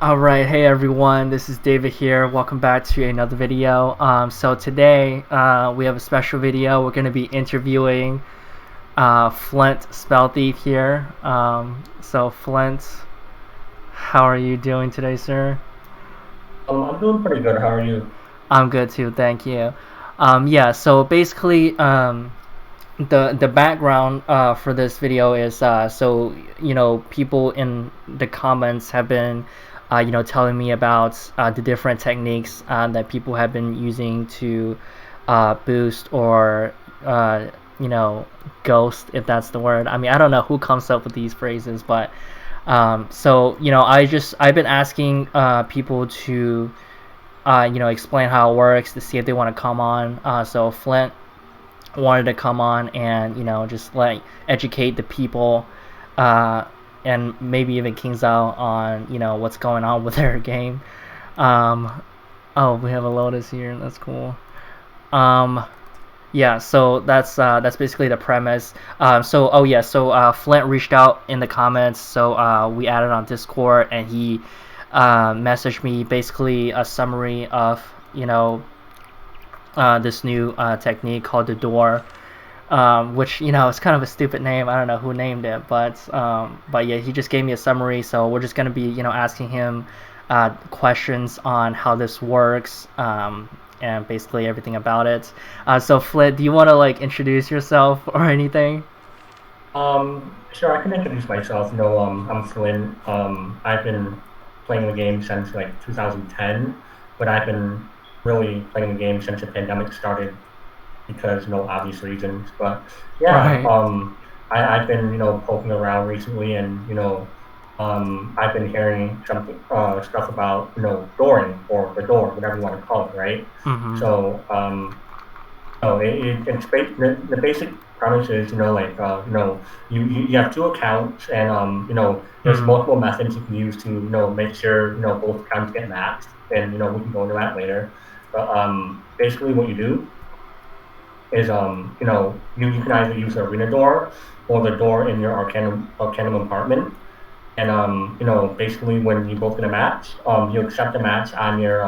Alright, hey everyone, this is David here. Welcome back to another video. So today we have a special video. We're going to be interviewing Flint Spell Thief here. So Flint, how are you doing today, sir? I'm doing pretty good. How are you? I'm good too, thank you. Yeah, so basically the background for this video is people in the comments have been telling me about the different techniques that people have been using to boost or uh, ghost, if that's the word. I mean, I don't know who comes up with these phrases, but I've been asking people to explain how it works, to see if they want to come on. So Flint wanted to come on and just like educate the people, and maybe even King's Out on what's going on with their game. Um, oh, we have a Lotus here. That's cool. Um, yeah, so that's basically the premise. So Flint reached out in the comments, so we added on Discord, and he messaged me basically a summary of this new technique called the door, which is kind of a stupid name. I don't know who named it, but yeah, he just gave me a summary. So we're just gonna be asking him questions on how this works, and basically everything about it. So Flint, do you want to like introduce yourself or anything? Sure, I can introduce myself. I'm Flynn. I've been playing the game since like 2010, but I've been really playing the game since the pandemic started because no obvious reasons. But yeah, Right. I've been poking around recently, and I've been hearing something stuff about dooring or the door, whatever you want to call it, right? Mm-hmm. So the basic premise is, you have two accounts, and there's Mm-hmm. multiple methods you can use to make sure both accounts get matched, and we can go into that later. But basically, what you do is you can either use the arena door or the door in your arcanum apartment, and basically when you both get a match, you accept the match on your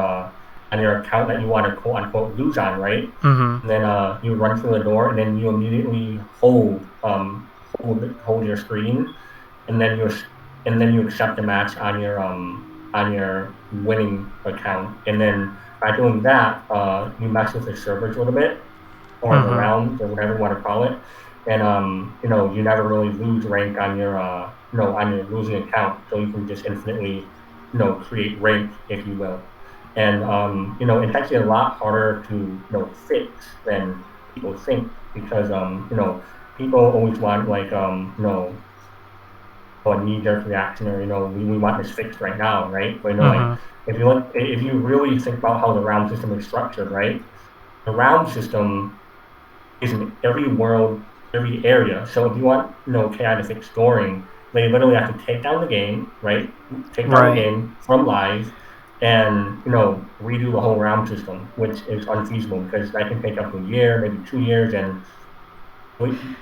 account that you want to quote unquote lose on, right? Mm-hmm. And then you run through the door, and then you immediately hold your screen, and then you accept the match on your winning account, and then by doing that, you mess with the servers a little bit, or the Mm-hmm. rounds, or whatever you want to call it, and you never really lose rank on your on your losing account, so you can just infinitely create rank, if you will. And it's actually a lot harder to fix than people think, because people always want like a knee-jerk reaction, or we want this fixed right now, right? But like, Mm-hmm. if you really think about how the round system is structured, right? The round system is in every world, every area. So if you want KI to fix scoring, they literally have to take down the game, right? Take down the Right. game from live, and redo the whole round system, which is unfeasible because that can take up to a year, maybe 2 years, and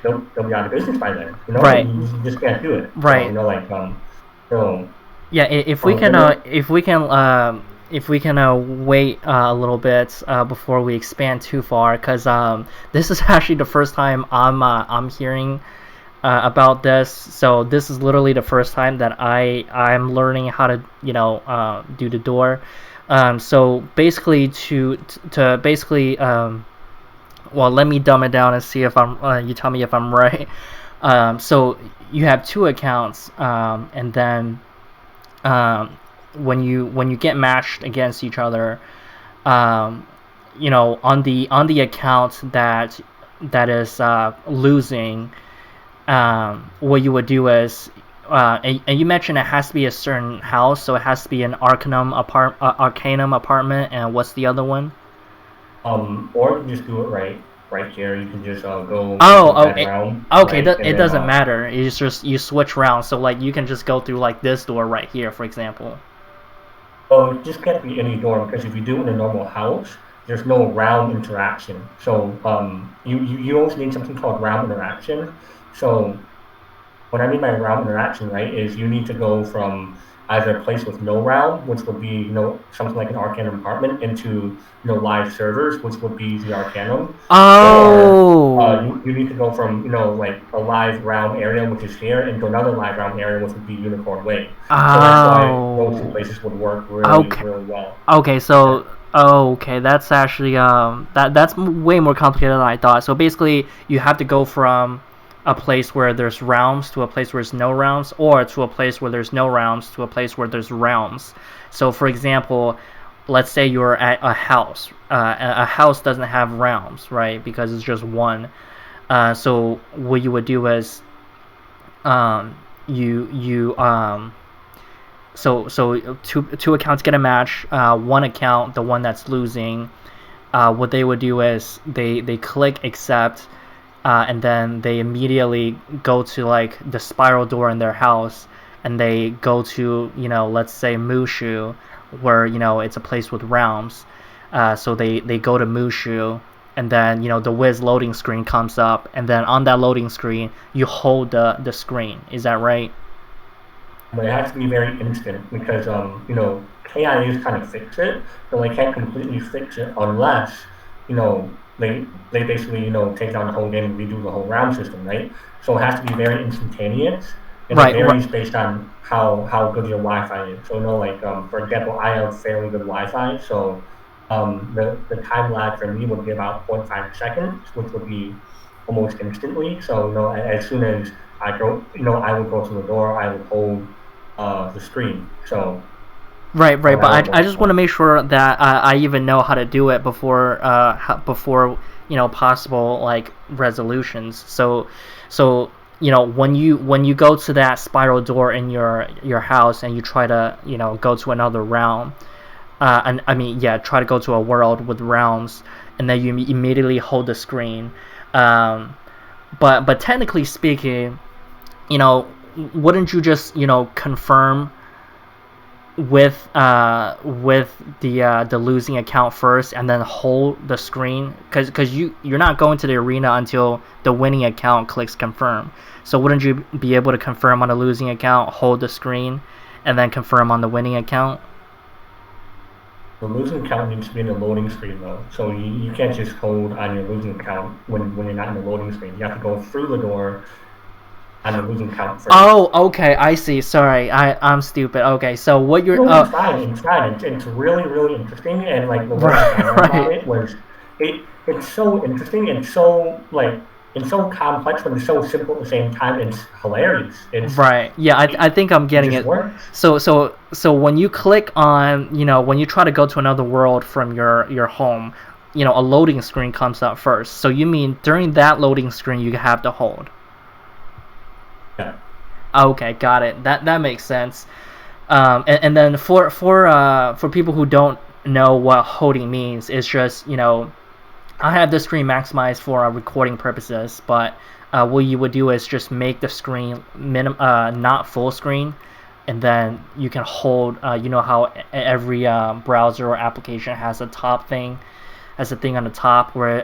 they'll be out of business by then. Right. You just can't do it. So Right. so Yeah, from your if we can wait a little bit before we expand too far, because this is actually the first time I'm hearing about this. So this is literally the first time that I'm learning how to do the door. So basically to basically well, let me dumb it down and see if I'm you tell me if I'm right. So you have two accounts, and then when you get matched against each other, um, on the account that is losing, what you would do is, and you mentioned it has to be a certain house, so it has to be an Arcanum apartment, and what's the other one? or you can just do it right here. You can just go into Oh, the head round, okay. right, and It then doesn't matter. It's just you switch around, so like you can just go through like this door right here, for example. well, it just can't be any door, because if you do it in a normal house, there's no round interaction. So you always need something called round interaction. So what I mean by round interaction, right, is you need to go from either a place with no realm, which would be something like an Arcanum apartment, into live servers, which would be the Arcanum, or Oh. you need to go from like a live realm area, which is here, into another live realm area, which would be Unicorn Way. So that's why those two Oh. places would work really, Okay. really well. Okay, so okay, that's actually that's way more complicated than I thought. So basically, you have to go from a place where there's realms to a place where there's no realms, or to a place where there's no realms to a place where there's realms. So for example, let's say you're at a house. A house doesn't have realms, right? Because it's just one. So what you would do is you so two accounts get a match. One account, the one that's losing, what they would do is they click accept, and then they immediately go to like the spiral door in their house, and they go to let's say Mushu, where it's a place with realms. So they go to Mushu, and then the Wiz loading screen comes up, and then on that loading screen you hold the screen. Is that right? But it has to be very instant because KIAs kind of fix it, but they can't completely fix it unless they basically take down the whole game and redo the whole round system, right? So it has to be very instantaneous, and it Right. varies based on how good your Wi-Fi is. So like for example, I have fairly good Wi-Fi, so the time lag for me would be about 0.5 seconds, which would be almost instantly. So as soon as I go, I would go to the door, I would hold the screen. So Right, right, that would but I work just want well. to make sure that I even know how to do it before possible like resolutions. So when you go to that spiral door in your house and you try to go to another realm, and I mean yeah, try to go to a world with realms, and then you immediately hold the screen. Um, but technically speaking, you know, wouldn't you just confirm with the losing account first and then hold the screen, because you're not going to the arena until the winning account clicks confirm. So wouldn't you be able to confirm on the losing account, hold the screen, and then confirm on the winning account? The losing count needs to be in the loading screen though. So you can't just hold on your losing count when you're not in the loading screen. You have to go through the door on the losing count first. Oh, okay, I see. Sorry, I'm stupid. Okay, so what you're No, it's fine. It's fine. It's really, really interesting. And like the way I found right, out about right. it was, it's so interesting and so like it's so complex, but it's so simple at the same time. It's hilarious. Right. Yeah, I think I'm It getting just it. works. So when you click on, when you try to go to another world from your home, a loading screen comes up first. So you mean during that loading screen you have to hold. Yeah. Okay, got it. That makes sense. And then for people who don't know what holding means, it's just I have the screen maximized for recording purposes, but what you would do is just make the screen not full screen, and then you can hold. You know how every browser or application has a top thing, has a thing on the top where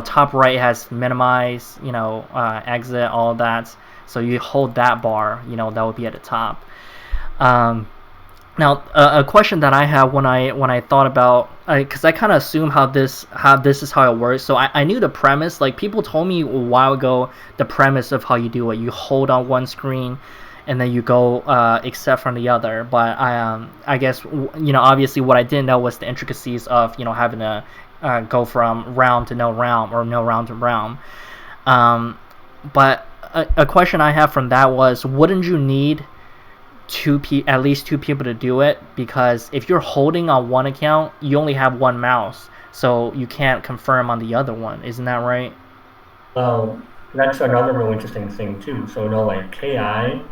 top right has minimize, exit, all of that. So you hold that bar, that would be at the top. Um, Now, a question that I have when I thought about, because I kind of assume how this is how it works. So I knew the premise. Like people told me a while ago, the premise of how you do it. You hold on one screen, and then you go except from the other. But I guess obviously what I didn't know was the intricacies of having to go from realm to no realm, or no realm to realm. Um, but a question I have from that was, wouldn't you need at least two people to do it? Because if you're holding on one account, you only have one mouse, so you can't confirm on the other one. Isn't that right? Well, that's another real interesting thing too. So like KI,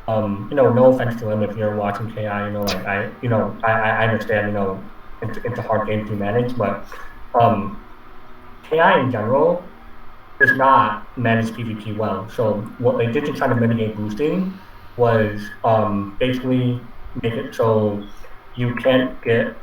no offense to him if you're watching KI, like I understand, it's a hard game to manage, but um, KI in general does not manage PvP well. So what they did to try to mitigate boosting was basically make it so you can't get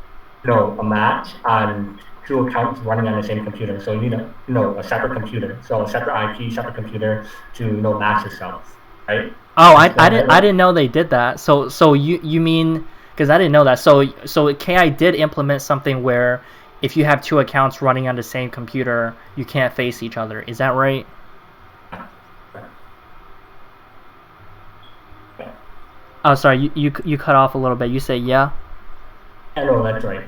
a match on two accounts running on the same computer. So you need a separate computer, so a separate IP, separate computer to match yourself, right? Oh, Just go ahead. I didn't know they did that. So you mean, because I didn't know that. So KI did implement something where if you have two accounts running on the same computer, you can't face each other. Is that right? Oh, sorry, you cut off a little bit. You say yeah. I know that's right.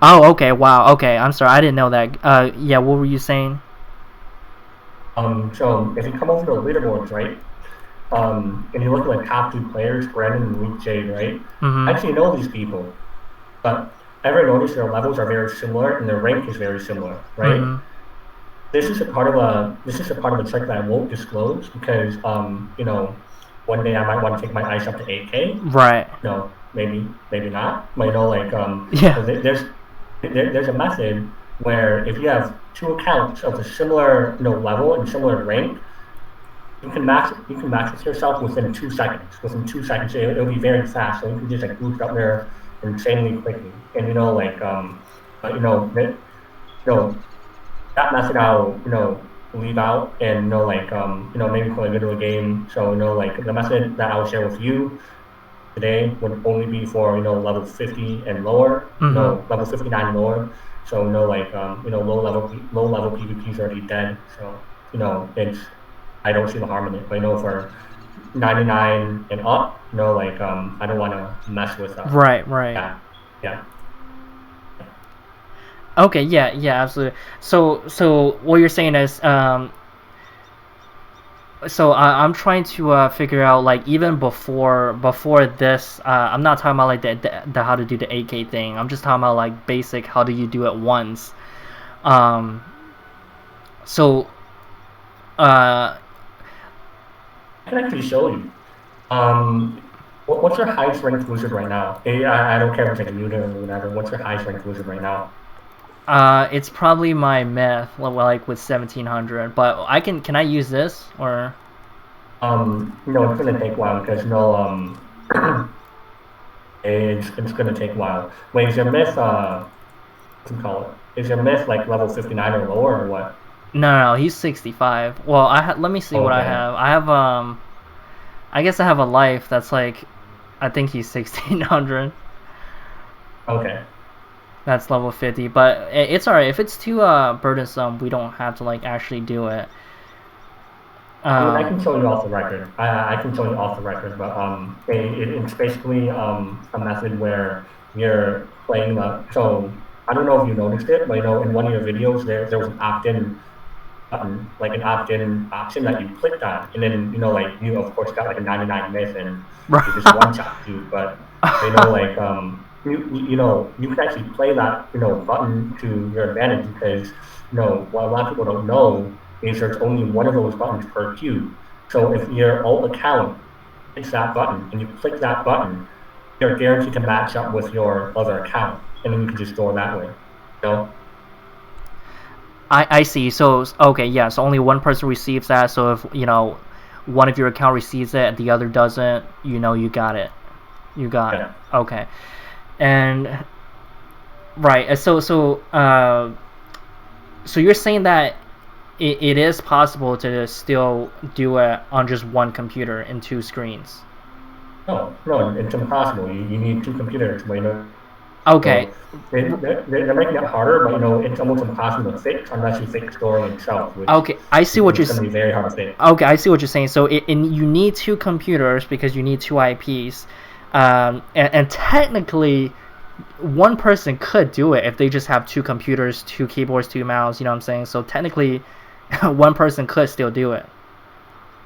Oh, okay. Wow. Okay, I'm sorry. I didn't know that. Yeah. What were you saying? So if you come over to the leaderboards, right? And you look at like top two players, Brandon and Luke Jade, right? Mm-hmm. Actually, you know these people, but ever notice their levels are very similar and their rank is very similar, right? Mm-hmm. This is a part of the trick that I won't disclose because one day I might want to take my ice up to 8K. Right. No, maybe not. But Yeah. there's a method where if you have two accounts of a similar level and similar rank, you can max it yourself within 2 seconds. Within 2 seconds, it'll be very fast. So you can just like boost up there insanely quickly. And but that method I'll leave out and maybe play a bit of a game. So like the method that I'll share with you today would only be for level 50 and lower, Mm-hmm. level 59 and lower. So low level PvP is already dead. So it's I don't see the harm in it. But for 99 and up, I don't want to mess with Right. Right. that. Yeah. Okay. Yeah. Yeah. Absolutely. So what you're saying is so I'm trying to figure out like even before this I'm not talking about like the how to do the 8K thing. I'm just talking about like basic how do you do it once. Um, so uh, I can actually show you. What's your highest ranked wizard right now? I don't care if it's like a mutant or whatever. What's your highest ranked wizard right now? it's probably my myth like with 1700, but can I use this or It's gonna take a while because it's gonna take a while. Wait, is your myth what do you call it? Is your myth like level 59 or lower or what? no, he's 65. Well, let me see what I Okay. have. I have I guess I have a life that's like I think he's 1600. Okay. That's level 50, but it's alright. If it's too burdensome, we don't have to like actually do it. I mean, I Um, can show you off the record. I can show you off the record, but it's basically a method where you're playing the. So I don't know if you noticed it, but in one of your videos there was an opt-in button, like an opt-in option that you clicked on, and then like you of course got like a 99 myth and you just one shot dude, but like you can actually play that button to your advantage because what a lot of people don't know is there's only one of those buttons per queue. So if your alt account hits that button and you click that button, you're guaranteed to match up with your other account, and then you can just go that way. I see. So okay, yeah. So only one person receives that. So if one of your account receives it, and the other doesn't, you got it. You got it. Yeah. Okay. And right. So you're saying that it is possible to still do it on just one computer in two screens. No, it's impossible. You need two computers, but Okay. so they're making it harder, but it's almost impossible to fix unless you fix scoring itself, which Okay. I see what you're. it's going to be very hard to fix. Okay, I see what you're saying. So you need two computers because you need two IPs, and technically, one person could do it if they just have two computers, two keyboards, two mouse. You know what I'm saying? So technically, one person could still do it.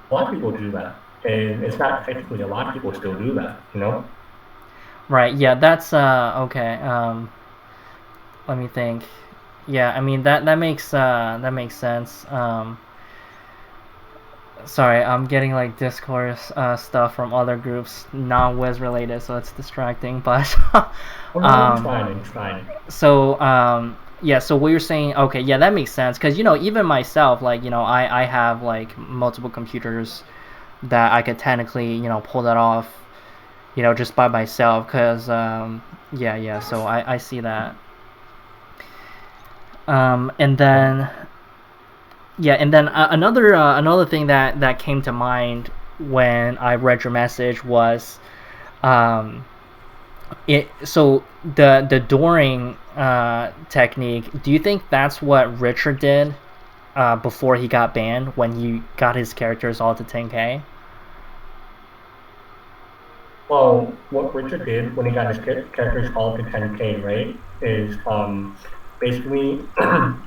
A lot of people do that, and it's not technically a lot of people still do that. Right? Yeah, that's okay. Let me think. Yeah, I mean that makes sense. Sorry, I'm getting like Discord stuff from other groups, non-Wiz related, so it's distracting. But Oh no, it's um, fine, it's fine. so yeah, so what you're saying, okay, yeah, that makes sense because even myself, like I have like multiple computers that I could technically pull that off, just by myself because yeah, so I see that. And then yeah, and then another thing that came to mind when I read your message was, um, so the dooring technique. Do you think that's what Richard did before he got banned when he got his characters all to 10K? Well, what Richard did when he got his characters all to 10K, right, is basically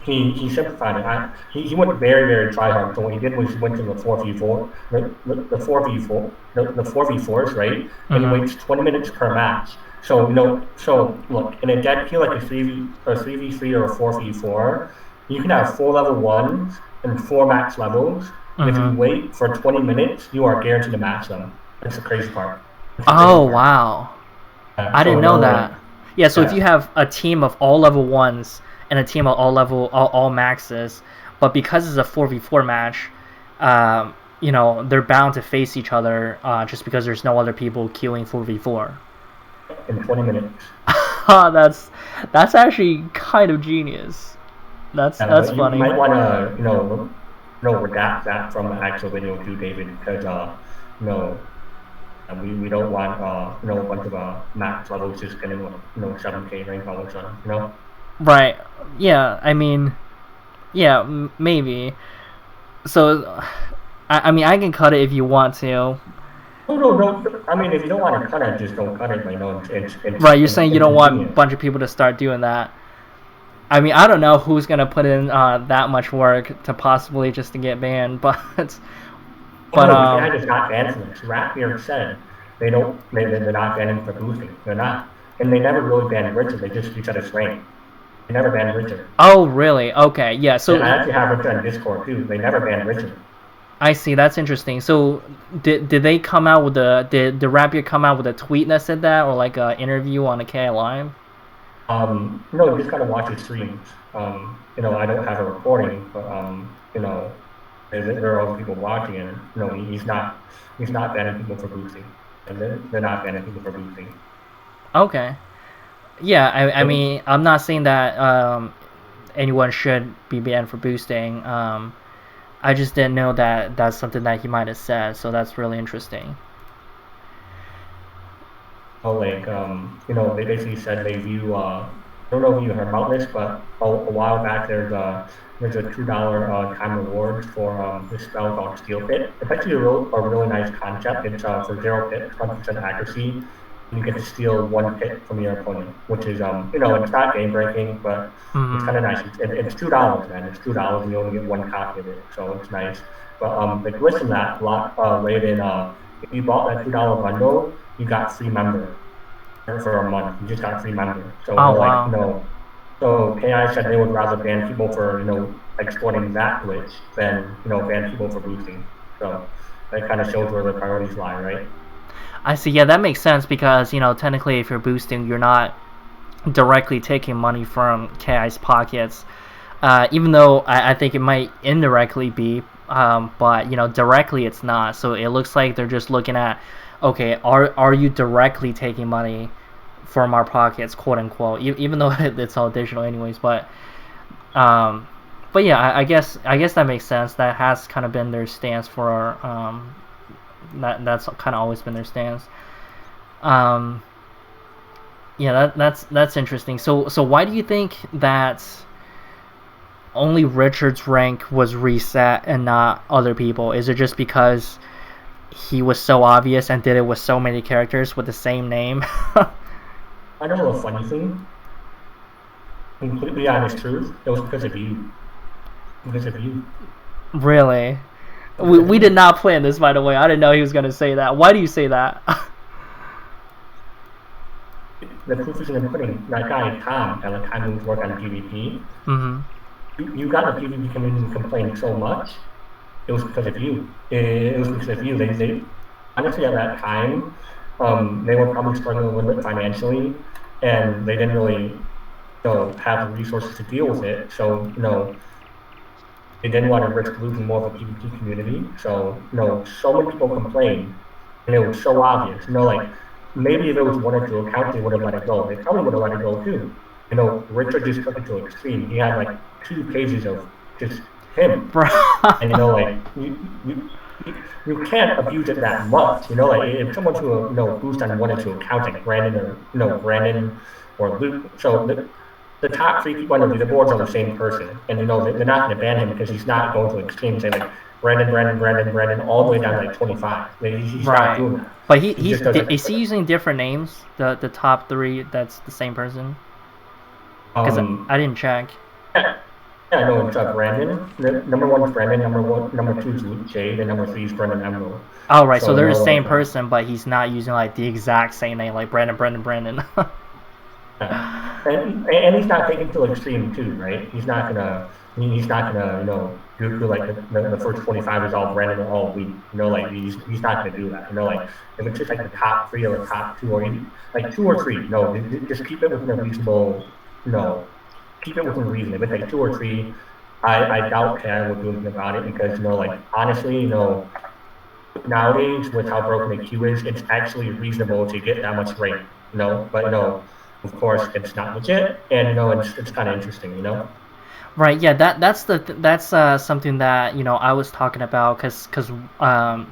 he simplified it. He went very try hard. So what he did was he went to the 4v4, the 4v4, the 4v4s, right, and he waits 20 minutes per match. So so look, in a dead queue like a 3v3 or a 4v4, you can have 4 level 1s and 4 max levels. And if you wait for 20 minutes, you are guaranteed to match them. That's the crazy part. Oh, wow. I didn't know that. Yeah, so if you have a team of all level 1s and a team of all maxes, but because it's a 4v4 match, they're bound to face each other just because there's no other people queuing 4v4. In 20 minutes. That's actually kind of genius. That's funny. You might want to, redact that from the actual video too, David, because, and we don't want a bunch of max levels just getting 7K rank all of a sudden, Right. Yeah. I mean, yeah, maybe. So, I mean, I can cut it if you want to. No. I mean, if you don't want to cut it, just don't cut it. It's right. You're saying you don't want a bunch of people to start doing that. I mean, I don't know who's gonna put in that much work to possibly just to get banned, but. But the is not banning this. Ratbeard said they're not banning for boosting. They're not, and they never really banned Richard. They just reset his rank. They never banned Richard. Oh, really? Okay, yeah. So and I actually have Richard on Discord too. They never banned Richard. I see. That's interesting. So did they come out with did Ratbeard come out with a tweet that said that, or like an interview on a KI Live? No, you just gotta watch his streams. I don't have a recording, but there are other people watching, and he's not banning people for boosting, and they're not banning people for boosting. Okay, yeah. I mean, I'm not saying that anyone should be banned for boosting. I just didn't know that that's something that he might have said, so that's really interesting. They basically said they view. I don't know if you heard about this, but a while back there's a $2 time reward for this spell called Steel Pit. It's actually a really nice concept. It's for 0 pit, 100% accuracy. You get to steal 1 pit from your opponent, which is it's not game breaking, but it's kind of nice. It's $2, man. It's $2, and you only get 1 copy of it, so it's nice. But the glitch in that laid in if you bought that $2 bundle, you got free member for a month. You just got free member. So wow. So KI said they would rather ban people for exploiting that glitch than ban people for boosting. So that kind of shows where the priorities lie, right? I see. Yeah, that makes sense because technically, if you're boosting, you're not directly taking money from KI's pockets. Even though I think it might indirectly be, but directly it's not. So it looks like they're just looking at, okay, are you directly taking money from our pockets, quote unquote, even though it's all digital anyways, but yeah, I guess that makes sense. That has kind of been their stance for that's kind of always been their stance. Yeah, that's interesting. So why do you think that only Richard's rank was reset and not other people? Is it just because he was so obvious and did it with so many characters with the same name? I know a funny thing. Completely honest truth. It was because of you. Because of you. Really? We did not plan this, by the way. I didn't know he was going to say that. Why do you say that? The proof is in the pudding. That guy, Tom, at the time he was working on PvP, you got the PvP community complaining so much. It was because of you. It was because of you. They honestly, at that time, they were probably struggling a little bit financially, and they didn't really have the resources to deal with it. So, they didn't want to risk losing more of a PvP community. So, so many people complained, and it was so obvious. Maybe if it was 1 or 2 accounts, they would have let it go. They probably would have let it go too. Richard just took it to an extreme. He had 2 pages of just him. Bro. And you can't abuse it that much. Like if someone to boost on one or two accounts like Brandon or Brandon or Luke, so the top three people on the leaderboards are the same person, and they're not going to ban him because he's not going to extreme say like Brandon all the way down to like 25. Like, he's not doing that. But is he like, using different names? The top three, that's the same person? Because I didn't check. Yeah, I know it's Brandon. Number one is Brandon. Number two is Luke Jade, and number three is Brandon Emerald. Oh right, so they're the same person, but he's not using like the exact same name, like Brandon. And he's not taking to extreme too, right? He's not gonna do like the first 25 is all Brandon or all week. Like he's not gonna do that. Like if it's just like the top three or the top two or like 2 or 3, just keep it within a reasonable, keep it within reason. If it's like 2 or 3, I doubt KI will do anything about it because like honestly, nowadays with how broken the queue is, it's actually reasonable to get that much rank. But of course it's not legit, and it's kind of interesting. Right, yeah, that's something that I was talking about because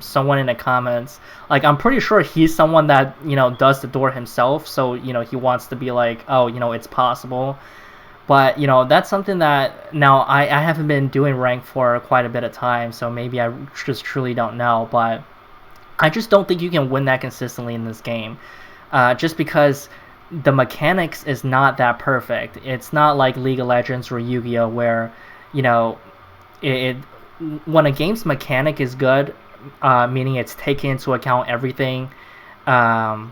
someone in the comments, like I'm pretty sure he's someone that does the door himself, so he wants to be like, oh, it's possible, but that's something that now I haven't been doing rank for quite a bit of time, so maybe I just truly don't know, but I just don't think you can win that consistently in this game, just because the mechanics is not that perfect. It's not like League of Legends or Yu-Gi-Oh where when a game's mechanic is good, meaning it's taking into account everything, it's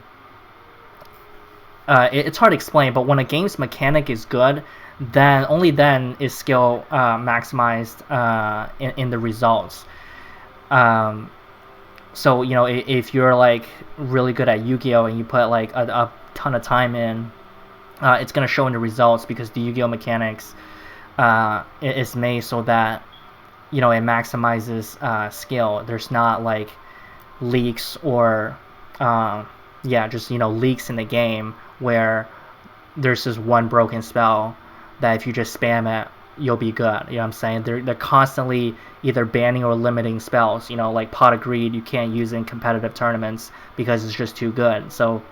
hard to explain, but when a game's mechanic is good, then only then is skill maximized in the results. So if you're like really good at Yu-Gi-Oh and you put like a ton of time in, it's going to show in the results because the Yu-Gi-Oh mechanics is made so that it maximizes skill. There's not like leaks or just leaks in the game where there's just one broken spell that if you just spam it you'll be good. You know what I'm saying? They're constantly either banning or limiting spells. Like Pot of Greed you can't use in competitive tournaments because it's just too good. So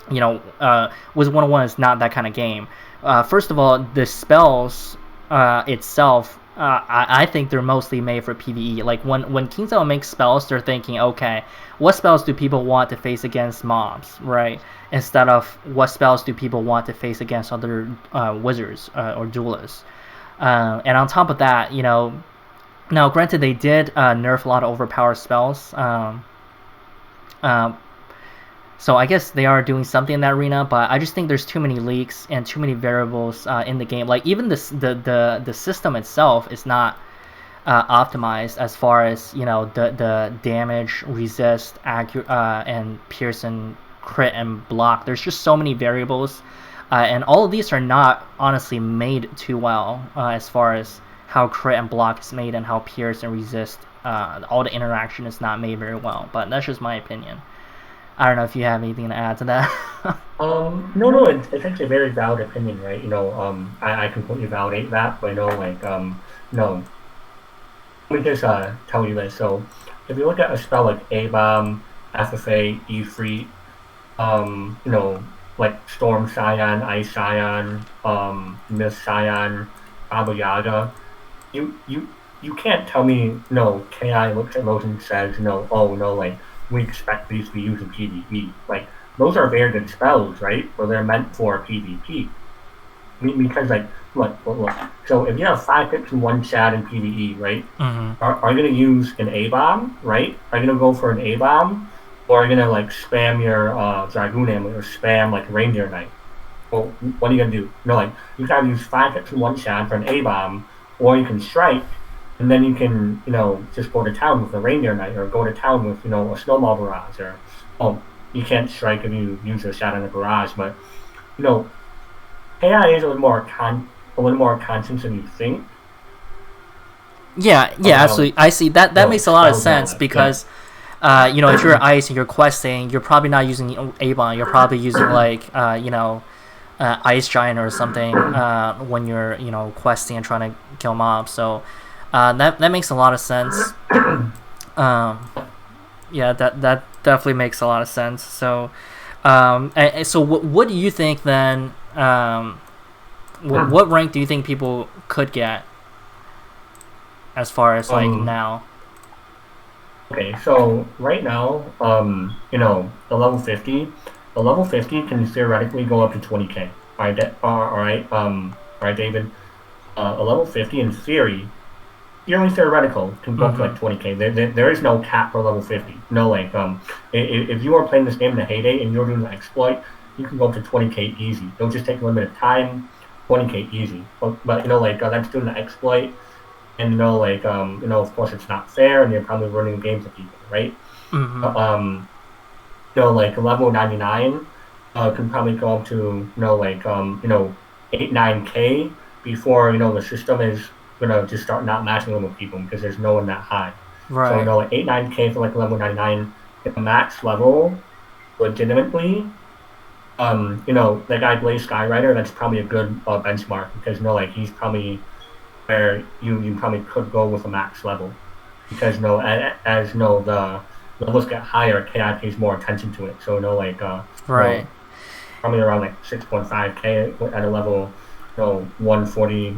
Wizard101 is not that kind of game. First of all, the spells itself, I think they're mostly made for PvE. Like when KingsIsle makes spells, they're thinking, okay, what spells do people want to face against mobs, right? Instead of what spells do people want to face against other wizards or duelists. And on top of that, now granted they did nerf a lot of overpowered spells. So I guess they are doing something in that arena, but I just think there's too many leaks and too many variables in the game. Like even the system itself is not optimized as far as the damage, resist, accurate, and pierce and crit and block. There's just so many variables, and all of these are not honestly made too well as far as how crit and block is made and how pierce and resist. All the interaction is not made very well, but that's just my opinion. I don't know if you have anything to add to that. No, it's actually a very valid opinion, right? I completely validate that, but no. Let me just tell you this. So, if you look at a spell like A-Bomb, FFA, E-Free, like Storm Scion, Ice Scion, Mist Scion, Baba Yaga, you can't tell me, KI looks at those and says, like, we expect these to be used in PvP. Like, those are very good spells, right? But they're meant for PvP. Because, like, look. So, if you have 5 hits and 1 shot in PvE, right? Mm-hmm. Are you going to use an A-Bomb, right? Are you going to go for an A-Bomb? Or are you going to, like, spam your Dragoon Amulet or spam, like, Reindeer Knight? Well, what are you going to do? like, you can either use 5 hits and 1 shot for an A-Bomb, or you can strike, and then you can, just go to town with a Reindeer Knight, or go to town with, a Snowball Barrage, or, you can't strike if you use a shot in a barrage, but, AI is a little more conscious than you think. Yeah, absolutely. I see that makes a lot of sense because, if you're Ice and you're questing, you're probably not using A-Bomb. You're probably using like, Ice Giant or something when you're questing and trying to kill mobs. So that makes a lot of sense. Um, yeah, that definitely makes a lot of sense. So, so what do you think then? What rank do you think people could get as far as like Um, now? okay, so right now, the level 50 can theoretically go up to 20K. All right, David. A level 50 in theory, purely theoretical, can go up to Mm-hmm. like 20K. There is no cap for level 50. No, like, if you are playing this game in the heyday and you're doing the exploit, you can go up to 20K easy. It'll just take a little bit of time, 20K easy. But that's doing the exploit. And of course, it's not fair, and you're probably running games with people, right? Mm-hmm. But, like level 99, can probably go up to 8 9K before the system is gonna just start not matching them with people because there's no one that high. So Right. like 8 9K for like level 99, the max level, legitimately. The guy Blaze Skyrider, that's probably a good benchmark because like he's probably where you probably could go with a max level because the levels get higher, KI pays more attention to it. So Right. probably around like 6.5K at a level 140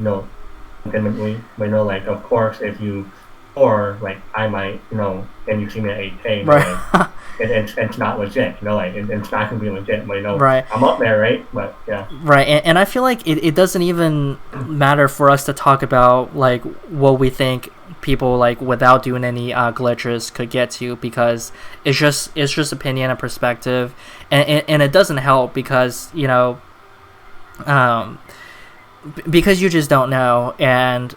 legitimately. But of course if you or like I might and you see me at 8K Right. it's not legit, it's not gonna be legit. But Right. I'm up there, right? But yeah. Right, and I feel like it doesn't even matter for us to talk about like what we think people like without doing any glitches could get to because it's just opinion and perspective, and it doesn't help because um, because you just don't know, and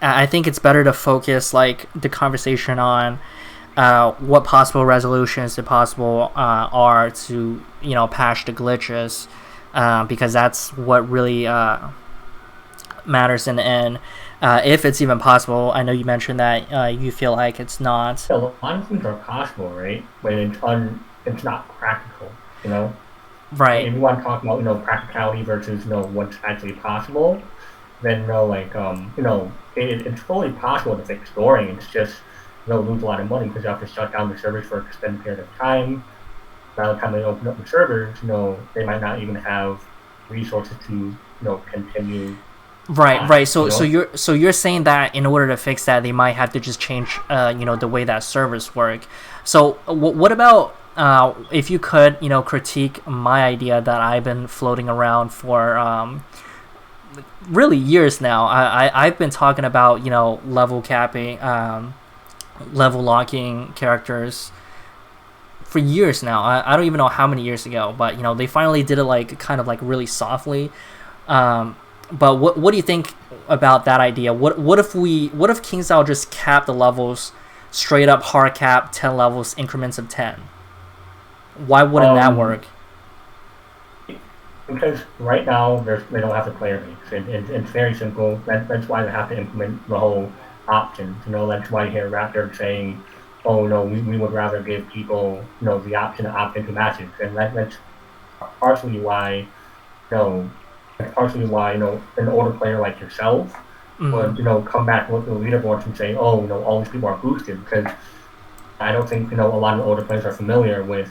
I think it's better to focus like the conversation on what possible resolutions possible are to patch the glitches, because that's what really matters in the end. If it's even possible, I know you mentioned that you feel like it's not. Yeah, a lot of things are possible, right? But it's not practical, you know. Right, If you want to talk about practicality versus what's actually possible, then it's fully possible to fix scoring. It's just lose a lot of money because you have to shut down the servers for an extended period of time. By the time they open up the servers, they might not even have resources to continue right. tasks. So you're saying that in order to fix that, they might have to just change the way that servers work. So what about if you could critique my idea that I've been floating around for really years now. I've been talking about level capping, level locking characters for years now. I don't even know how many years ago, but they finally did it like kind of like really softly. Um, but what do you think about that idea? What if King Sao just capped the levels straight up hard cap 10 levels increments of 10? Why wouldn't that Um, work? because right now they don't have the player base. It's very simple. That's why they have to implement the whole options. That's why you hear Raptor saying, "Oh no, we would rather give people the option to opt into matches," and that's partially why you know partially why an older player like yourself Mm-hmm. would come back look at the leaderboards and say, "Oh, all these people are boosted," because I don't think a lot of older players are familiar with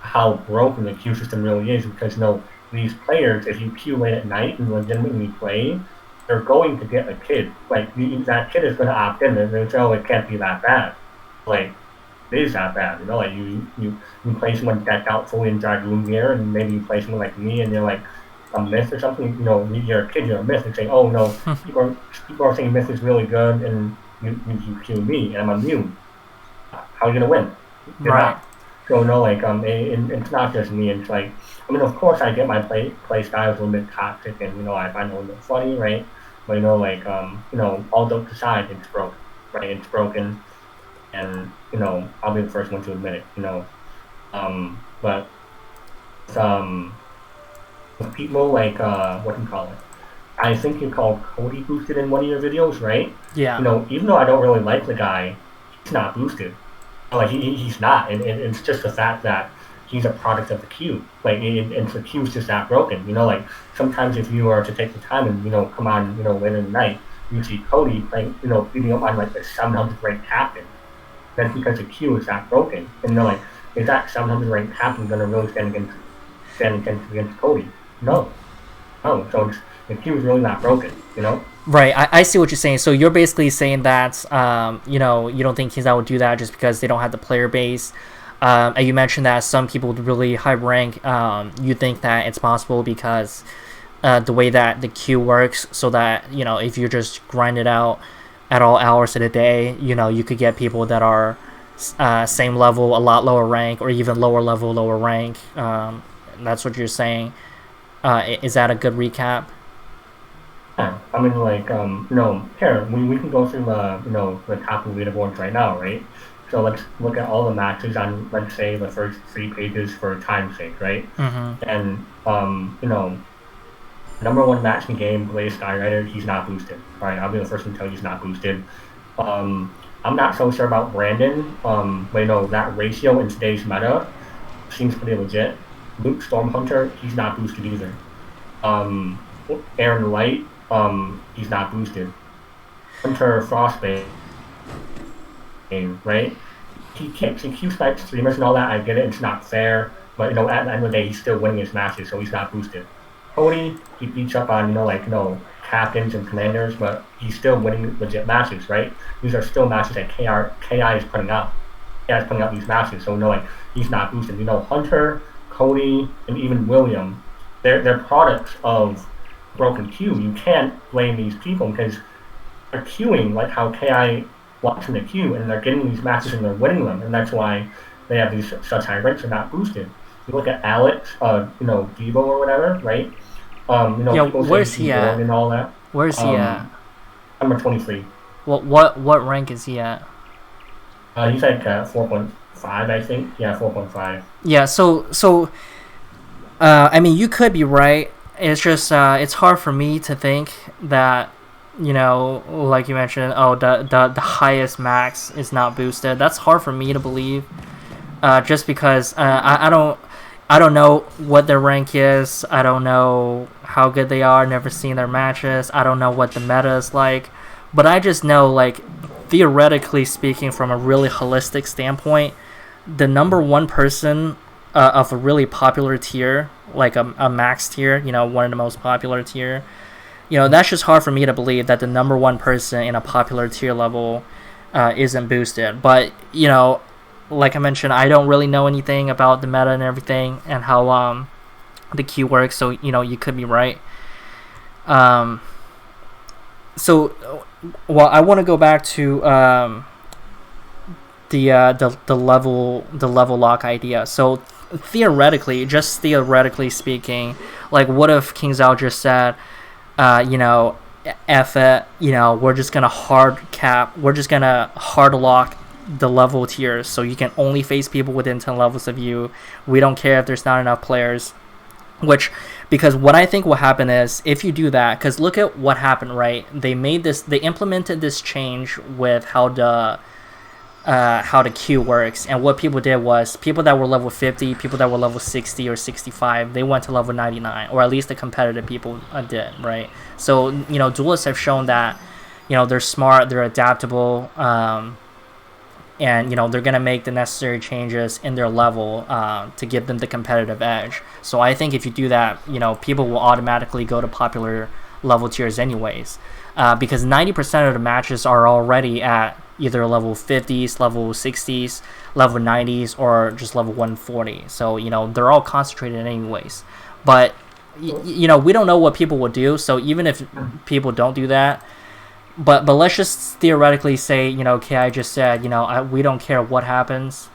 how broken the queue system really is because these players, if you queue late at night and legitimately play, they're going to get a kid. Like that kid is going to opt in. They say, "Oh, it can't be that bad." Like it is that bad. Like you play someone decked out fully in dragoon gear, and maybe you play someone like me, and you're like a myth or something. You're a kid, you're a myth, and saying, "Oh no, people are saying myth is really good," and you queue me, and I'm immune. How are you gonna win? You're Right. not. So it's not just me. It's like, I mean, of course, I get my play style is a little bit toxic, and I find it a little bit funny, right? But all jokes aside, it's broken, right? It's broken, and I'll be the first one to admit it, but um, with people like what do you call it? I think you called Cody boosted in one of your videos, right? Yeah. Even though I don't really like the guy, he's not boosted. Like he's not, and it's just the fact that he's a product of the queue. Like and the queue's just that broken. Like sometimes if you are to take the time and come on later in the night, you see Cody playing beating up on like the 700 rank captain. that's because the queue is that broken. And they're like, is that 700 ranked captain going to really stand against Cody? No. No. So the queue is really not broken, you know? Right, I see what you're saying. So you're basically saying that, you know, you don't think Kings Out would do that just because they don't have the player base. And you mentioned that some people with really high rank, you think that it's possible because the way that the queue works, so that, you know, if you just grind it out at all hours of the day, you know, you could get people that are same level, a lot lower rank, or even lower level, lower rank. That's what you're saying. Is that a good recap? Yeah. I mean, like, here, we can go through the top of leaderboards right now, right? So let's look at all the matches on, let's say, the first 3 pages for time's sake, right? Mm-hmm. And, number one match in the game, Blaze Skyrider, he's not boosted. Alright, I'll be the first one to tell you he's not boosted. I'm not so sure about Brandon, but that ratio in today's meta seems pretty legit. Luke Stormhunter, he's not boosted either. Aaron Light, he's not boosted. Hunter Frostbane, right? He Q snipes streamers and all that. I get it; it's not fair, but at the end of the day, he's still winning his matches, so he's not boosted. Cody, he beats up on captains and commanders, but he's still winning legit matches, right? These are still matches that KI is putting out. KI is putting out these matches, so he's not boosted. Hunter, Cody, and even William, they're products of broken queue. You can't blame these people because they're queuing like how KI wants them to queue, and they're getting these matches and they're winning them, and that's why they have these such high ranks and not boosted. You look at Alex, Devo or whatever, right? Where's he at? And all that. Where's he at? Number 23. What rank is he at? He's like 4.5, I think. Yeah, 4.5. Yeah. So, I mean, you could be right. It's just it's hard for me to think that, like you mentioned, the highest max is not boosted. That's hard for me to believe. Just because I don't know what their rank is. I don't know how good they are. Never seen their matches. I don't know what the meta is like. But I just know, like, theoretically speaking, from a really holistic standpoint, the number one person of a really popular tier, like a max tier, one of the most popular tier, that's just hard for me to believe that the number one person in a popular tier level isn't boosted. But, like I mentioned, I don't really know anything about the meta and everything and how the queue works, so you could be right. So, well, I want to go back to the level lock idea. So theoretically, just theoretically speaking, like, what if King Zhao just said, F it, we're just gonna hard lock the level tiers, so you can only face people within 10 levels of you. We don't care if there's not enough players. Because what I think will happen is, if you do that, because look at what happened, right? They implemented this change with how the queue works, and what people did was, people that were level 50, people that were level 60 or 65, they went to level 99, or at least the competitive people did, right? So duelists have shown that they're smart, they're adaptable, and they're going to make the necessary changes in their level to give them the competitive edge. So I think if you do that, people will automatically go to popular level tiers anyways, because 90% of the matches are already at either level 50s, level 60s, level 90s, or just level 140. So they're all concentrated anyways. But we don't know what people will do, so even if people don't do that, But let's just theoretically say, KI just said, we don't care what happens.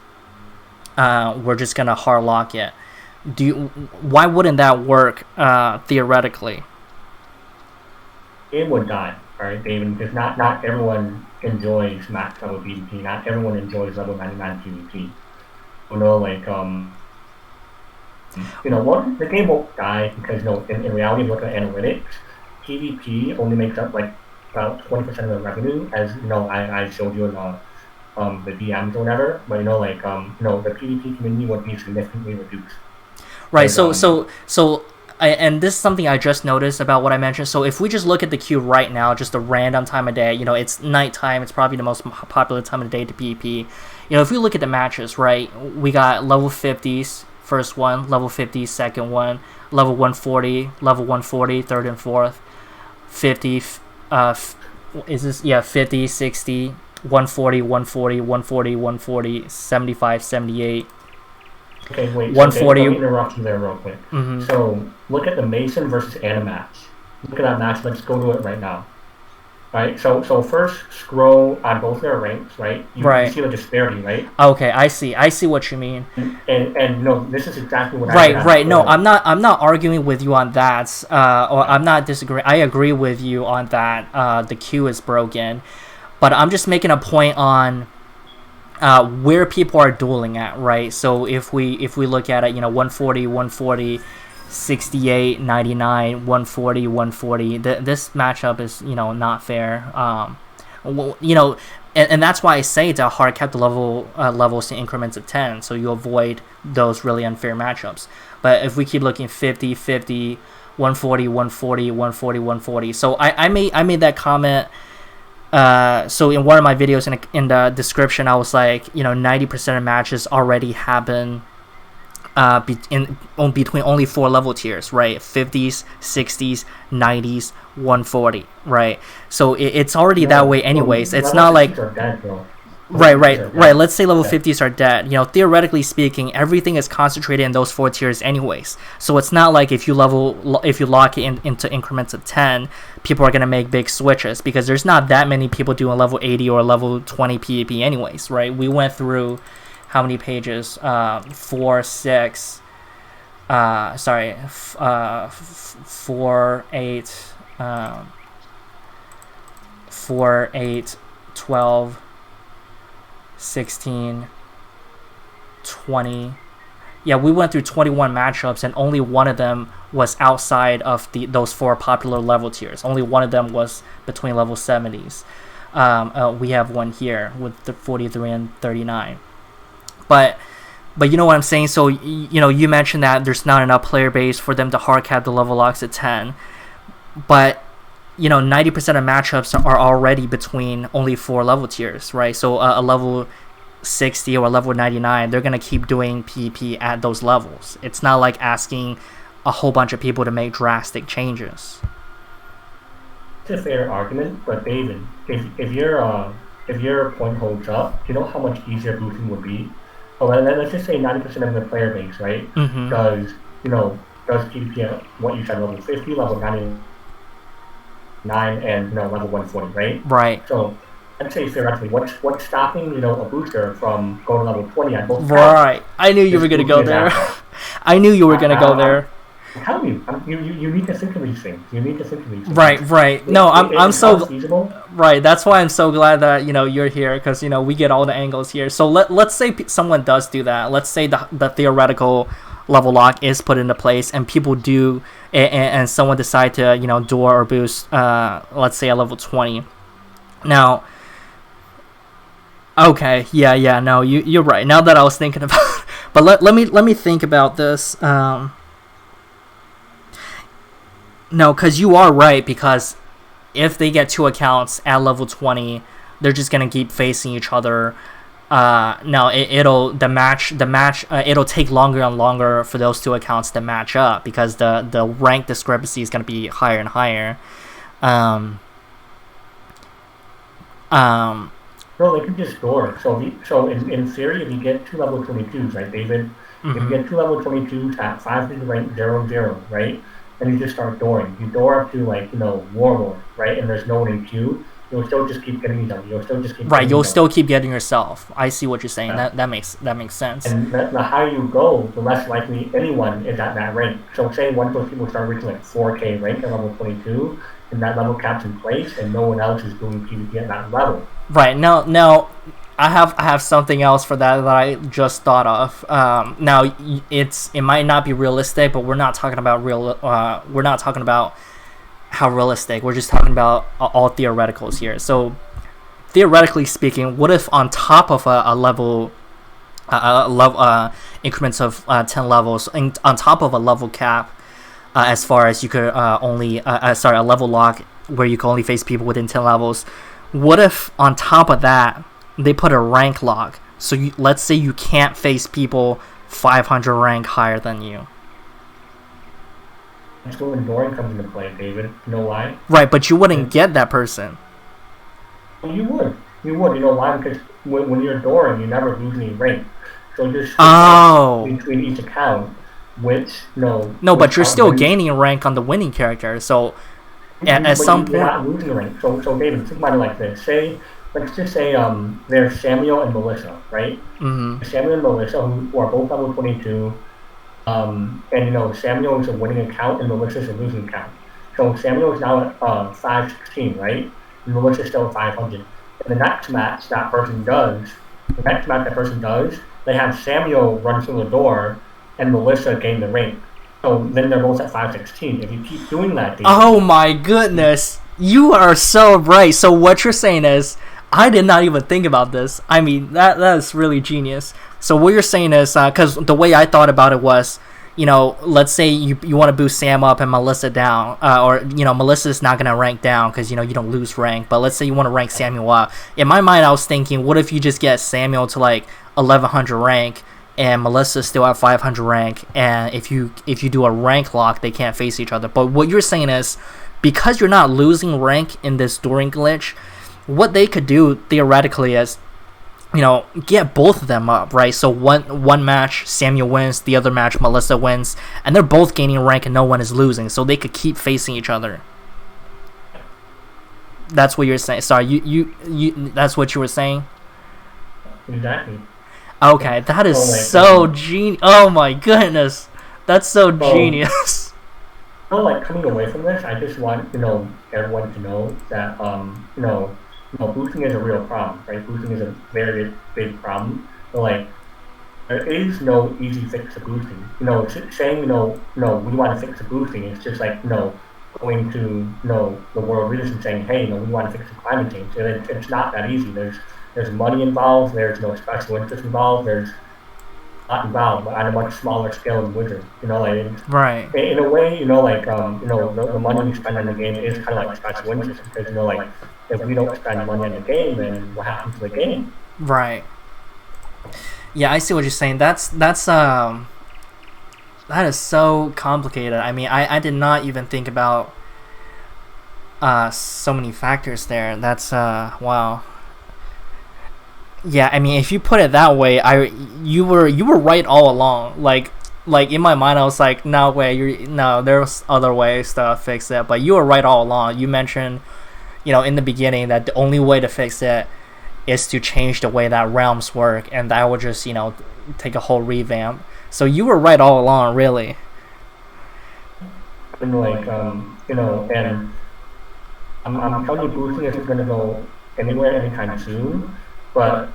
We're just gonna hard lock it. Why wouldn't that work theoretically? It would die, alright, David, because not everyone enjoys max level PvP. Not everyone enjoys level 99 PvP. The game won't die because in reality, if you look at analytics, PvP only makes up like about 20% of the revenue, as I showed you in the DMs or whatever. But the PvP community would be significantly reduced. Right. So and this is something I just noticed about what I mentioned. So if we just look at the queue right now, just a random time of day, it's nighttime. It's probably the most popular time of the day to PvP. If we look at the matches, right, we got level 50s, first one, level 50s, second one, level 140, level 140, third and fourth, 50, 50, 60, 140, 140, 140, 140, 75, 78. Okay, wait. 140. Let me interrupt you there real quick. Mm-hmm. So look at the Mason versus Ana match. Look at that match. Let's go to it right now. Right. So first scroll on both their ranks. Right. You see the disparity. Right. Okay, I see what you mean. And no, this is exactly what. Right. No, I'm not arguing with you on that. Or I'm not disagreeing. I agree with you on that. The queue is broken, but I'm just making a point on where people are dueling at, right? So if we look at it, 140, 140, 68, 99, 140, 140. This matchup is, not fair. And that's why I say to hard cap the levels in increments of 10, so you avoid those really unfair matchups. But if we keep looking 50, 50, 140, 140, 140, 140. So I made that comment. So in one of my videos in the description, I was like, 90% of matches already happen between only 4 level tiers, right? 50s, 60s, 90s, 140, right? So it's already that way anyways. It's not like right. Let's say level 50s are dead. Theoretically speaking, everything is concentrated in those 4 tiers anyways. So it's not like if you lock it into increments of 10, people are gonna make big switches, because there's not that many people doing level 80 or level 20 PvP anyways, right? We went through how many pages? 4, 6. 4, 8. 4, 8, 12. 16, 20. Yeah, we went through 21 matchups, and only one of them was outside of those 4 popular level tiers. Only one of them was between level 70s. We have one here with the 43 and 39. But you know what I'm saying? So, you mentioned that there's not enough player base for them to hard cap the level locks at 10. But 90% of matchups are already between only 4 level tiers, right? So a level 60 or a level 99, they're going to keep doing PvP at those levels. It's not like asking a whole bunch of people to make drastic changes. It's a fair argument, but David, if your point holds up, do you know how much easier boosting would be? Oh, let's just say 90% of the player base, right? Mm-hmm. Does PvP at what you said, level 50, level 99, and level 140, right? Right. So I'd say theoretically, what's stopping a booster from going to level 20 at both? Right. I knew you were gonna go there. I knew you were gonna go there. I'm telling you, you need to think of these things. Right. No, I'm so feasible. Right. That's why I'm so glad that you're here, because we get all the angles here. So let's say someone does do that. Let's say the theoretical level lock is put into place, and people do, and someone decide to duel or boost, let's say at level 20. Now, okay, yeah, no, you're right. Now that I was thinking about it. But let me think about this. No, because you are right, because if they get 2 accounts at level 20, they're just gonna keep facing each other. Now it'll take longer and longer for those 2 accounts to match up, because the rank discrepancy is gonna be higher and higher. No, they can just door. So in theory, if you get 2 level 22s, right, David? Mm-hmm. If you get 2 level 22s at 5 rank 0, right? And you just start dooring. You door up to Warlord, right? And there's no one in queue. You'll still just keep getting them. You'll still keep getting yourself. I see what you're saying. Yeah. That makes sense. And the higher you go, the less likely anyone is at that rank. So say one of those people start reaching 4K rank at level 22, and that level cap's in place, and no one else is doing PvP at that level. Right. Now I have something else for that I just thought of. Now it might not be realistic, but we're not talking about we're not talking about how realistic. We're just talking about all theoreticals here. So theoretically speaking, what if on top of a level increments of 10 levels, on top of a level cap, as far as you could only a level lock where you can only face people within 10 levels. What if on top of that they put a rank lock? So let's say you can't face people 500 rank higher than you. That's where enduring comes into play, David. You know why? Right, but you wouldn't get that person. You would. You know why? Because when you're enduring, you never lose any rank. So just between each account, which no, but you're still gaining rank on the winning character. So at some point, you're not losing rank. So David, think about it like this. Let's just say there's Samuel and Melissa, right? Mm-hmm. Samuel and Melissa, who are both level 22, and Samuel is a winning account and Melissa is a losing account. So Samuel is now at 516, right? And Melissa is still at 500. And the next match that person does, they have Samuel run through the door and Melissa gain the rank. So then they're both at 516. If you keep doing that, David, oh my goodness, you are so right. So what you're saying is, I did not even think about this. I mean, that is really genius. So what you're saying is, because the way I thought about it was, let's say you want to boost Sam up and Melissa down, or Melissa's not gonna rank down because you don't lose rank. But let's say you want to rank Samuel up. In my mind, I was thinking, what if you just get Samuel to like 1100 rank and Melissa's still at 500 rank, and if you do a rank lock, they can't face each other. But what you're saying is, because you're not losing rank in this during glitch, what they could do theoretically is, get both of them up, right? So one match Samuel wins, the other match Melissa wins, and they're both gaining rank and no one is losing, so they could keep facing each other. That's what you're saying. Sorry, you that's what you were saying? Exactly. Okay, that is so genius. Oh my goodness, that's so genius. Coming away from this, I just want everyone to know that boosting is a real problem, right? Boosting is a very big problem. But there is no easy fix to boosting. Saying we want to fix the boosting is just going to the world leaders and saying, hey, we want to fix the climate change. And it's not that easy. There's money involved. There's no special interest involved. There's a lot involved, but on a much smaller scale than Wizard. Right. In a way, the money we spend on the game is kind of like special interest because if we don't spend money on the game, then what happens to the game? Right. Yeah, I see what you're saying. That is so complicated. I mean, I did not even think about so many factors there. That's wow. Yeah, I mean, if you put it that way, you were right all along. Like in my mind, I was like, no way, there's other ways to fix it. But you were right all along. You mentioned, in the beginning that the only way to fix it is to change the way that realms work, and that would just take a whole revamp. So you were right all along, really. And and I'm telling you, boosting isn't going to go anywhere anytime soon. But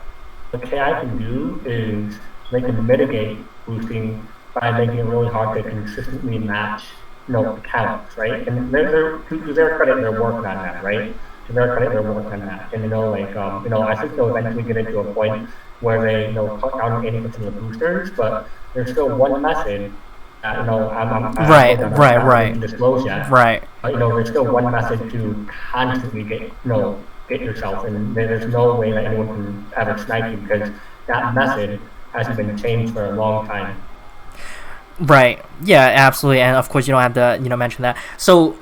what KI can do is they can mitigate boosting by making it really hard to consistently match, accounts, right? And to their credit, they're working on that, right? To their credit, they're working on that. And I think they'll eventually get into a point where they, cut down 80% of the boosters, but there's still one method. Right. Disclose yet. Right. But there's still one method to constantly get yourself, and there's no way that anyone can ever snipe you because that method hasn't been changed for a long time. Right. Yeah, absolutely. And of course, you don't have to mention that. So,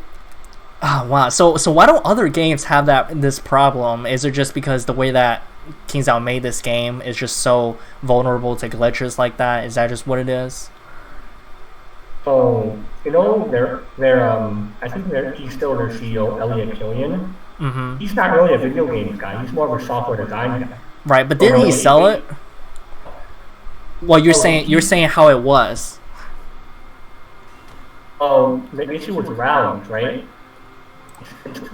wow. So why don't other games have this problem? Is it just because the way that King's Out made this game is just so vulnerable to glitches like that? Is that just what it is? So I think he's still their CEO, Elliot Killian. Mm-hmm. He's not really a video games guy. He's more of a software design guy. Right, but didn't he sell it? Well, you're saying how it was. Oh, the issue with rounds, right?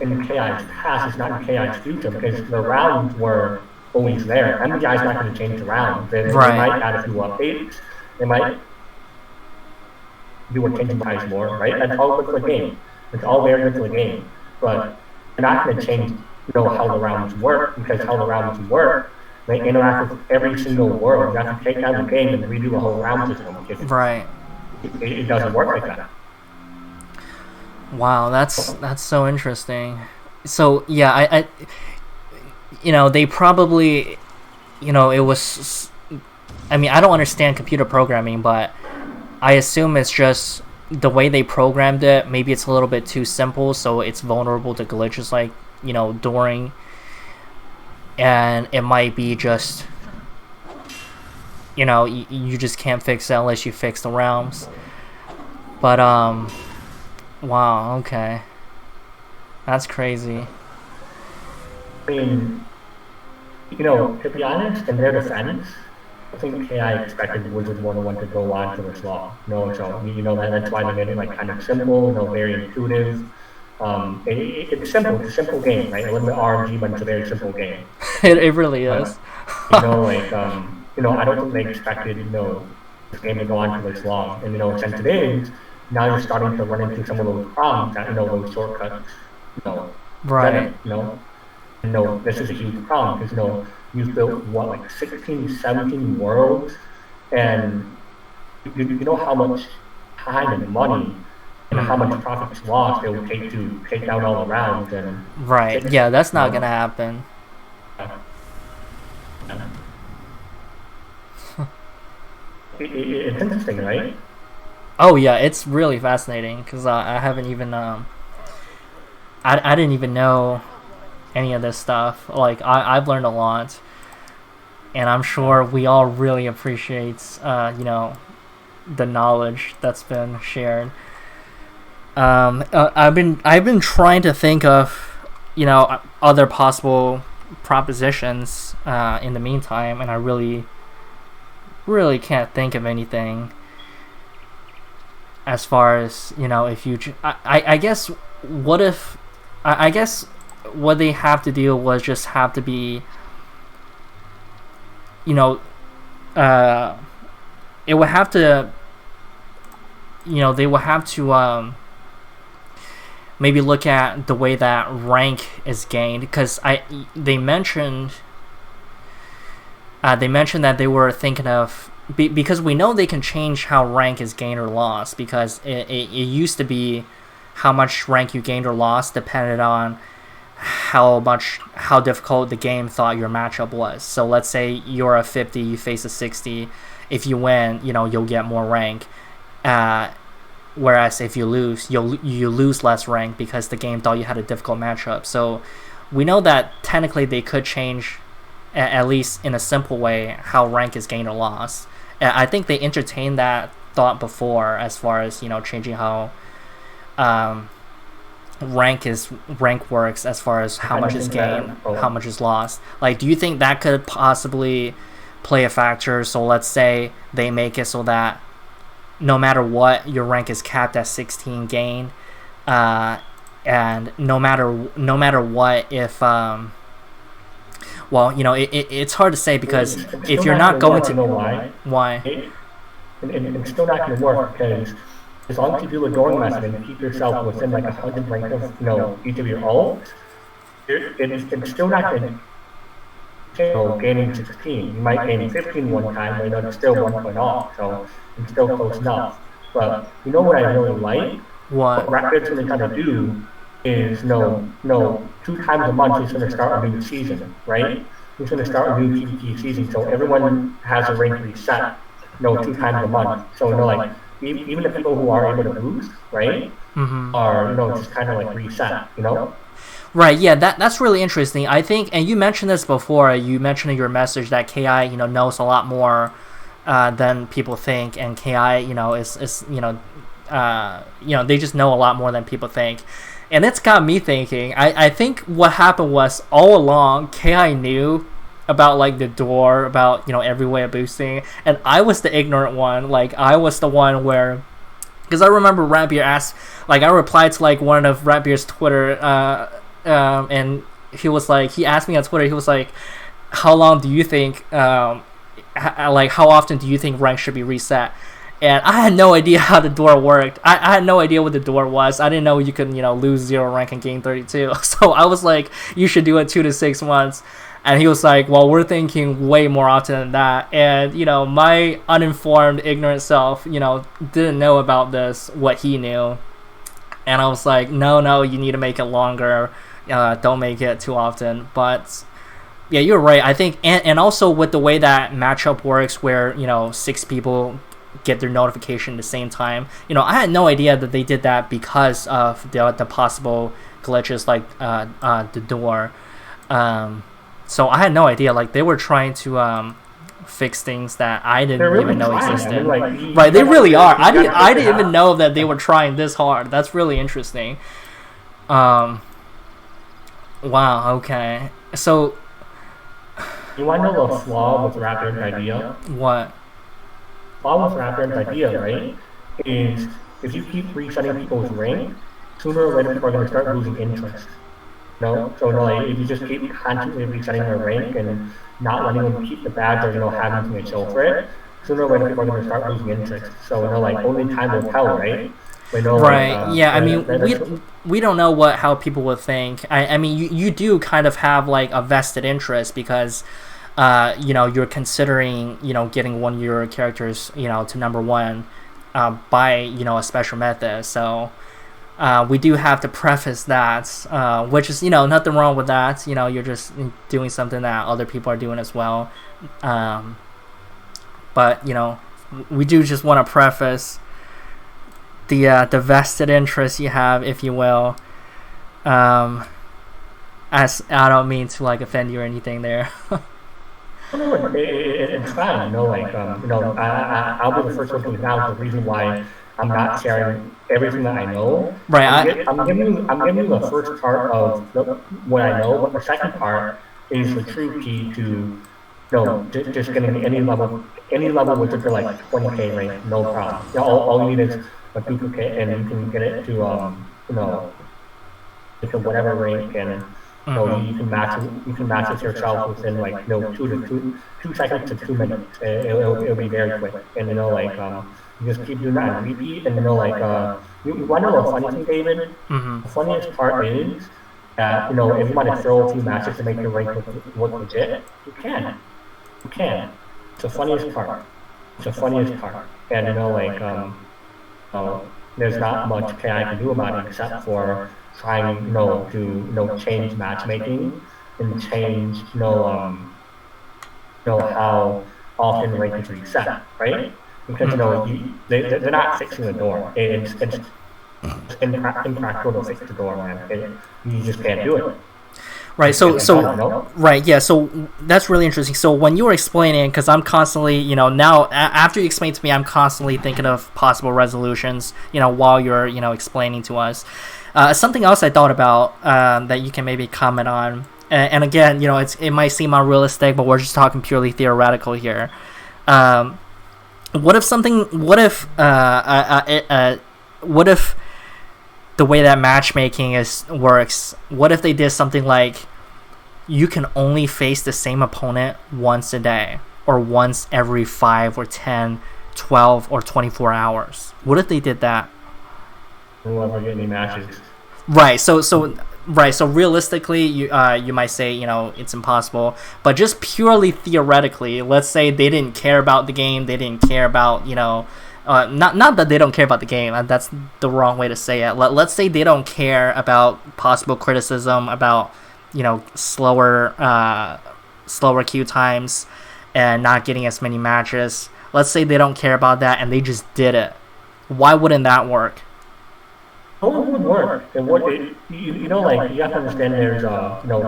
In KI's past, it's not in KI's future because the rounds were always there. MDI's not going to change the rounds. They might add a few updates. They might do a change price more, right? That's all good for the game. It's all very good for the game, but they're not going to change, how the rounds work because how the rounds work, they interact with every single world. You have to take down the game and redo a whole round system. Right. It doesn't work like that. Wow, that's so interesting. So yeah, they probably, it was. I mean, I don't understand computer programming, but I assume it's just the way they programmed it. Maybe it's a little bit too simple, so it's vulnerable to glitches like during, and it might be just you just can't fix it unless you fix the realms. But wow, okay, that's crazy. I mean, to be honest, in their defense, I think AI expected Wizard101 to go on to this law. So that's why they made it like kind of simple, very intuitive. It's simple. It's a simple game, right? A little bit RNG, but it's a very simple game. It really is. But, I don't think they expected, this game to go on for this long. And, since it is, now you're starting to run into some of those problems that, those shortcuts, right. This is a huge problem because, you've built, like 16, 17 worlds, and you know how much time and money and how much profits lost it would take to take down all the rounds. And right, yeah, that's not gonna happen. It's interesting, right? Oh yeah, it's really fascinating because I haven't even I didn't even know any of this stuff. Like I've learned a lot, and I'm sure we all really appreciate the knowledge that's been shared. I've been trying to think of other possible propositions in the meantime, and I really can't think of anything as far as if you I guess what if I guess what they have to do was just have to be it would have to they will have to maybe look at the way that rank is gained, because they mentioned that they were thinking of, because we know they can change how rank is gained or lost, because it used to be how much rank you gained or lost depended on how difficult the game thought your matchup was. So let's say you're a 50, you face a 60. If you win, you'll get more rank. Whereas if you lose, you lose less rank because the game thought you had a difficult matchup. So we know that technically they could change, at least in a simple way, how rank is gained or lost. I think they entertained that thought before, as far as changing how rank works, as far as how much is gained, how much is lost. Like, do you think that could possibly play a factor? So let's say they make it so that no matter what, your rank is capped at 16 gain, and no matter what, if it's hard to say, because if you're not going to why it's still not going to work, because as long as you do a dueling method and keep yourself within like 100 rank of each of your ults, it's still not going to gaining 16. You might gain 15 one time, but it's still 1 point off, so it's still close enough. But what I really like? What Rapid's going to try to do is 2 times a month he's going to start a new season, right? He's going to start a new PvP season, so everyone has a rank reset, 2 times a month. So like even the people who are able to boost, right, are just kind of like reset, Right, yeah, that's really interesting. I think, and you mentioned this before, you mentioned in your message that KI, knows a lot more than people think, and KI, is they just know a lot more than people think. And it's got me thinking, I think what happened was, all along, KI knew about, like, the door, about, every way of boosting, and I was the ignorant one. Like, I was the one where, because I remember Ratbeer asked, like, I replied to, like, one of Ratbeer's Twitter, and he asked me on Twitter, he was like, how long do you think, how often do you think rank should be reset? And I had no idea how the door worked. I had no idea what the door was. I didn't know you could, lose 0 rank and gain 32. So I was like, you should do it 2 to 6 months. And he was like, well, we're thinking way more often than that. And, my uninformed, ignorant self, didn't know about this, what he knew. And I was like, no, you need to make it longer. Don't make it too often. But yeah, you're right. I think, and also with the way that matchup works, where 6 people get their notification at the same time. I had no idea that they did that because of the possible glitches like the door. So I had no idea. Like they were trying to fix things that I didn't even know existed. Right, they really are. I didn't even know that they were trying this hard. That's really interesting. Wow. Okay. So. You want to know a flaw with Rapid's idea? What? Flaw with Rapid's idea, right? Is if you keep resetting people's rank, sooner or later people are going to start losing interest. So like if you just keep constantly resetting their rank and not letting them keep the badge or having to show for it, sooner or later people are going to start losing interest. So like only time will tell, right? Right. Yeah. I mean, we don't know how people would think. I mean, you do kind of have like a vested interest because, you're considering getting one of your characters to number 1, by a special method. So. We do have to preface that, which is, nothing wrong with that. You're just doing something that other people are doing as well. But, we do just want to preface the vested interest you have, if you will. As I don't mean to like offend you or anything there. It's fine. I'll be the first one to acknowledge the reason why I'm not sharing everything that I know. Right. I'm giving you the first part of what I know, but the second part is the true key to just getting any level with it for like 20k rank, no problem. All you need is a duplicate, and you can get it to whatever rank, and you can match it yourself within like 2 seconds to 2 minutes. It'll be very quick, and you just keep doing that and repeat, and you want to know a funny thing, David? Mm-hmm. The funniest part is that if you want to throw a few matches to make your rank look legit, you can. It's the funniest part. And there's not much I can do about it except for trying to change matchmaking and change how often rank is reset, right? Because they're not fixing the door. It's impractical to fix the door, man. You just can't do it. Right. So right. Yeah. So that's really interesting. So when you were explaining, because I'm constantly, now after you explain to me, I'm constantly thinking of possible resolutions. While you're, explaining to us. Something else I thought about that you can maybe comment on, and again, it might seem unrealistic, but we're just talking purely theoretical here. What if the way that matchmaking works? What if they did something like you can only face the same opponent once a day, or once every 5 or 10, 12 or 24 hours? What if they did that? We'll never get any matches. Right. So realistically, you might say it's impossible, but just purely theoretically, let's say they didn't care about the game, they didn't care about not that they don't care about the game. That's the wrong way to say it. Let's say they don't care about possible criticism about slower queue times and not getting as many matches. Let's say they don't care about that and they just did it. Why wouldn't that work? It would work. And you have to understand there's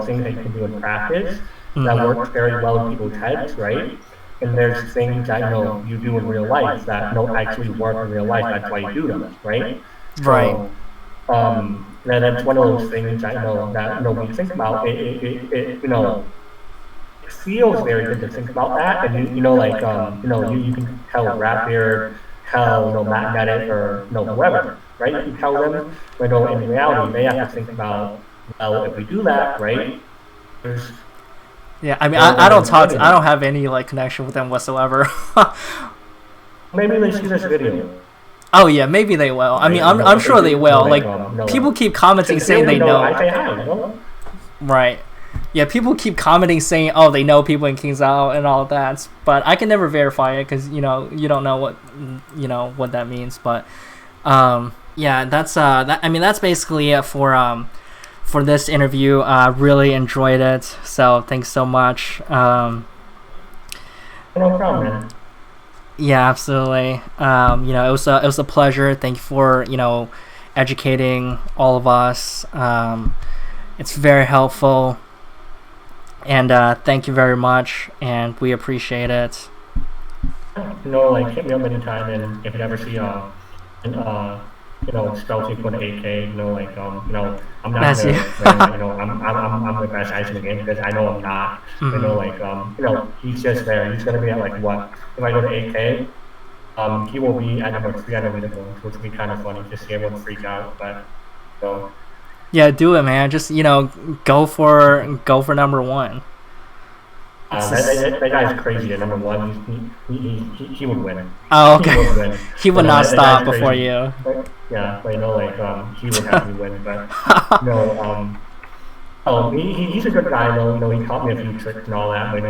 things that you can do in practice that work very well in people's heads, right? And there's things that you do in real life that don't actually work in real life. That's why you do them, right? Right. So, that's one of those things that when you think about it feels very good to think about that, and you can tell Rapbeard, tell Magnetic, or whoever, right? You can tell them, but in reality they have to think about, well, if we do that, right? Yeah, I mean, I don't have any connection with them whatsoever. Maybe they see this video. Oh yeah, maybe they will. I mean, I'm sure they will. People keep commenting saying they know. I say hi. Right. Yeah, people keep commenting saying, "Oh, they know people in King's Isle and all of that," but I can never verify it because you don't know what that means. But yeah, that's I mean, that's basically it for this interview. Really enjoyed it. So thanks so much. No problem, man. Yeah, absolutely. It was a pleasure. Thank you for educating all of us. It's very helpful, and thank you very much. And we appreciate it. Like hit me up anytime, and if you ever see and spell equal to 8K, I'm not That's you. gonna claim that, I'm the best ice in the game because I know I'm not. He's just there. He's gonna be at like what? If I go to 8K, he will be at number 3 on the leaderboard, which would be kind of funny to see everyone freak out. But so Yeah, do it, man. Just go for number one. that guy's crazy at number 1. He would win. Oh, okay. He would win. He would not that stop guy's before crazy. you. Yeah, but he would have to win. But he's a good guy though. He taught me a few tricks and all that. But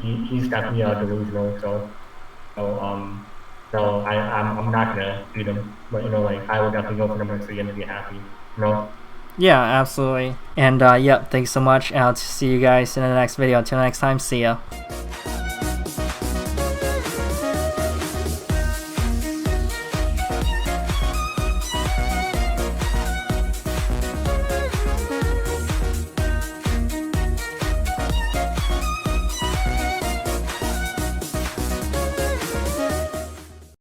he's definitely delusional. So I'm not gonna beat him. But I will definitely go for number 3 and be happy. Yeah, absolutely. And yep, thanks so much. And I'll see you guys in the next video. Until next time, see ya.